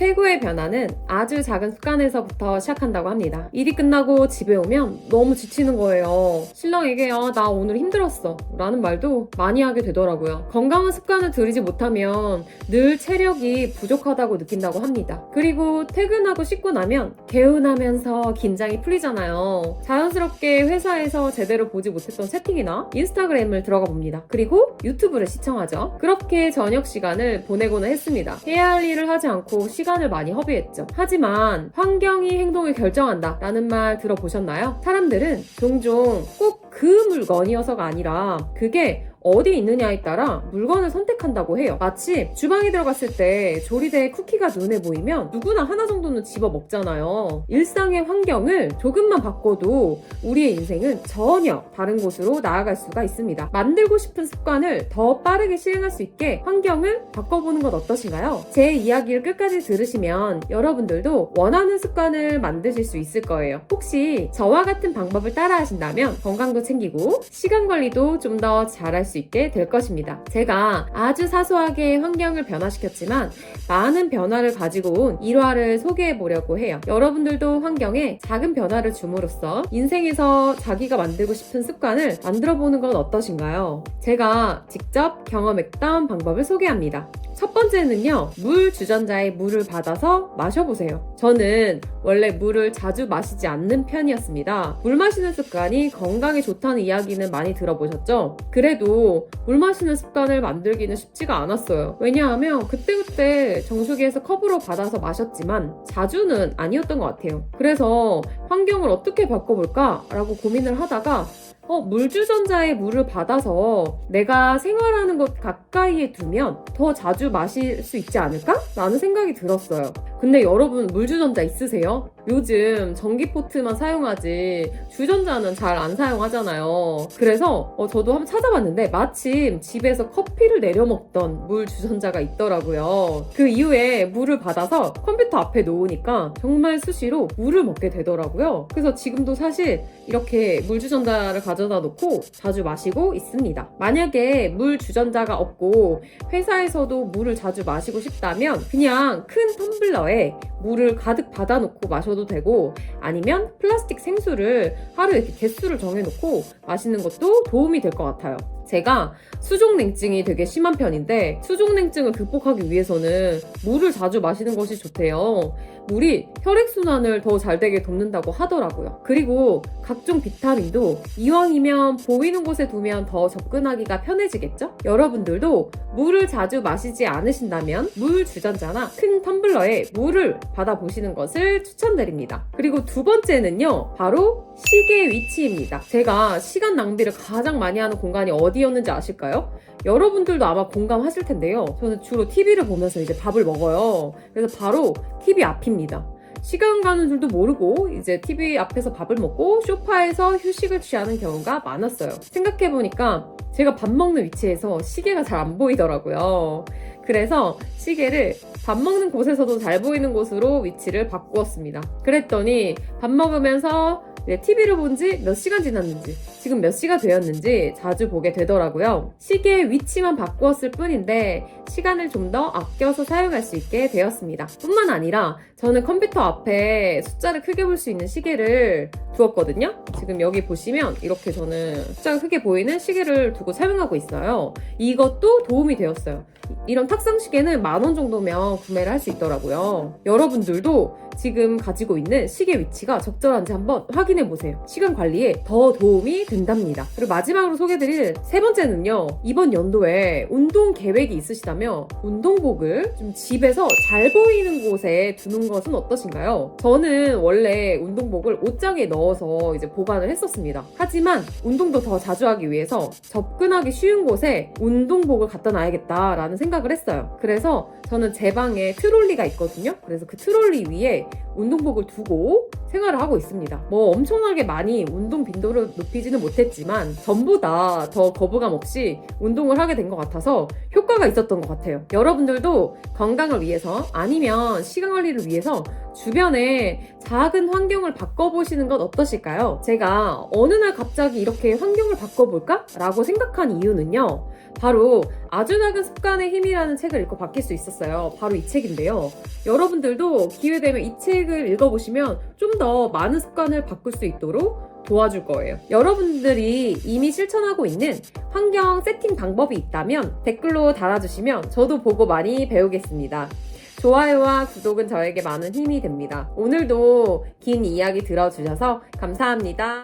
최고의 변화는 아주 작은 습관에서부터 시작한다고 합니다. 일이 끝나고 집에 오면 너무 지치는 거예요. 신랑에게 나 오늘 힘들었어 라는 말도 많이 하게 되더라고요. 건강한 습관을 들이지 못하면 늘 체력이 부족하다고 느낀다고 합니다. 그리고 퇴근하고 씻고 나면 개운하면서 긴장이 풀리잖아요. 자연스럽게 회사에서 제대로 보지 못했던 채팅이나 인스타그램을 들어가 봅니다. 그리고 유튜브를 시청하죠. 그렇게 저녁 시간을 보내고는 했습니다. 해야 할 일을 하지 않고 시간을 많이 허비했죠. 하지만 환경이 행동을 결정한다 라는 말 들어보셨나요? 사람들은 종종 꼭 그 물건이어서가 아니라 그게 어디 있느냐에 따라 물건을 선택한다고 해요. 마치 주방에 들어갔을 때 조리대에 쿠키가 눈에 보이면 누구나 하나 정도는 집어 먹잖아요. 일상의 환경을 조금만 바꿔도 우리의 인생은 전혀 다른 곳으로 나아갈 수가 있습니다. 만들고 싶은 습관을 더 빠르게 실행할 수 있게 환경을 바꿔보는 건 어떠신가요? 제 이야기를 끝까지 들으시면 여러분들도 원하는 습관을 만드실 수 있을 거예요. 혹시 저와 같은 방법을 따라 하신다면 건강도 챙기고 시간 관리도 좀 더 잘할 수 있게 될 것입니다. 제가 아주 사소하게 환경을 변화시켰지만 많은 변화를 가지고 온 일화를 소개해 보려고 해요. 여러분들도 환경에 작은 변화를 줌으로써 인생에서 자기가 만들고 싶은 습관을 만들어 보는 건 어떠신가요? 제가 직접 경험했던 방법을 소개합니다. 첫 번째는요, 물 주전자에 물을 받아서 마셔보세요. 저는 원래 물을 자주 마시지 않는 편이었습니다. 물 마시는 습관이 건강에 좋다는 이야기는 많이 들어보셨죠? 그래도 물 마시는 습관을 만들기는 쉽지가 않았어요. 왜냐하면 그때그때 정수기에서 컵으로 받아서 마셨지만 자주는 아니었던 것 같아요. 그래서 환경을 어떻게 바꿔볼까? 라고 고민을 하다가 물주전자에 물을 받아서 내가 생활하는 곳 가까이에 두면 더 자주 마실 수 있지 않을까? 라는 생각이 들었어요. 근데 여러분 물주전자 있으세요? 요즘 전기포트만 사용하지 주전자는 잘 안 사용하잖아요. 그래서 저도 한번 찾아봤는데 마침 집에서 커피를 내려 먹던 물주전자가 있더라고요. 그 이후에 물을 받아서 컴퓨터 앞에 놓으니까 정말 수시로 물을 먹게 되더라고요. 그래서 지금도 사실 이렇게 물주전자를 가져다 놓고 자주 마시고 있습니다. 만약에 물주전자가 없고 회사에서도 물을 자주 마시고 싶다면 그냥 큰 텀블러에 물을 가득 받아놓고 마셔도 되고 아니면 플라스틱 생수를 하루에 이렇게 개수를 정해놓고 마시는 것도 도움이 될 것 같아요. 제가 수족냉증이 되게 심한 편인데 수족냉증을 극복하기 위해서는 물을 자주 마시는 것이 좋대요. 물이 혈액순환을 더 잘 되게 돕는다고 하더라고요. 그리고 각종 비타민도 이왕이면 보이는 곳에 두면 더 접근하기가 편해지겠죠? 여러분들도 물을 자주 마시지 않으신다면 물 주전자나 큰 텀블러에 물을 받아보시는 것을 추천드립니다. 그리고 두 번째는요, 바로 시계 위치입니다. 제가 시간 낭비를 가장 많이 하는 공간이 어디였는지 아실까요? 여러분들도 아마 공감하실 텐데요. 저는 주로 TV를 보면서 이제 밥을 먹어요. 그래서 바로 TV 앞입니다. 시간 가는 줄도 모르고 이제 TV 앞에서 밥을 먹고 소파에서 휴식을 취하는 경우가 많았어요. 생각해보니까 제가 밥 먹는 위치에서 시계가 잘 안 보이더라고요. 그래서 시계를 밥 먹는 곳에서도 잘 보이는 곳으로 위치를 바꾸었습니다. 그랬더니 밥 먹으면서 TV를 본 지 몇 시간 지났는지 지금 몇 시가 되었는지 자주 보게 되더라고요. 시계의 위치만 바꾸었을 뿐인데 시간을 좀 더 아껴서 사용할 수 있게 되었습니다. 뿐만 아니라 저는 컴퓨터 앞에 숫자를 크게 볼 수 있는 시계를 두었거든요. 지금 여기 보시면 이렇게 저는 숫자가 크게 보이는 시계를 두고 사용하고 있어요. 이것도 도움이 되었어요. 이런 탁상 시계는 10,000원 정도면 구매를 할 수 있더라고요. 여러분들도 지금 가지고 있는 시계 위치가 적절한지 한번 확인해 보세요. 시간 관리에 더 도움이 된답니다. 그리고 마지막으로 소개드릴 세 번째는요, 이번 연도에 운동 계획이 있으시다면 운동복을 좀 집에서 잘 보이는 곳에 두는 것은 어떠신가요? 저는 원래 운동복을 옷장에 넣어서 이제 보관을 했었습니다. 하지만 운동도 더 자주 하기 위해서 접근하기 쉬운 곳에 운동복을 갖다 놔야겠다라는 생각을 했어요. 그래서 저는 제 방에 트롤리가 있거든요. 그래서 그 트롤리 위에 운동복을 두고 생활을 하고 있습니다. 뭐 엄청나게 많이 운동 빈도를 높이지는 못했지만 전보다 더 거부감 없이 운동을 하게 된 것 같아서 효과가 있었던 것 같아요. 여러분들도 건강을 위해서 아니면 시간 관리를 위해서 주변에 작은 환경을 바꿔보시는 건 어떠실까요? 제가 어느 날 갑자기 이렇게 환경을 바꿔볼까? 라고 생각한 이유는요. 바로 아주 작은 습관의 힘이라는 책을 읽고 바뀔 수 있었어요. 바로 이 책인데요. 여러분들도 기회되면 이 책을 읽어보시면 좀 더 많은 습관을 바꿀 수 있도록 도와줄 거예요. 여러분들이 이미 실천하고 있는 환경 세팅 방법이 있다면 댓글로 달아주시면 저도 보고 많이 배우겠습니다. 좋아요와 구독은 저에게 많은 힘이 됩니다. 오늘도 긴 이야기 들어주셔서 감사합니다.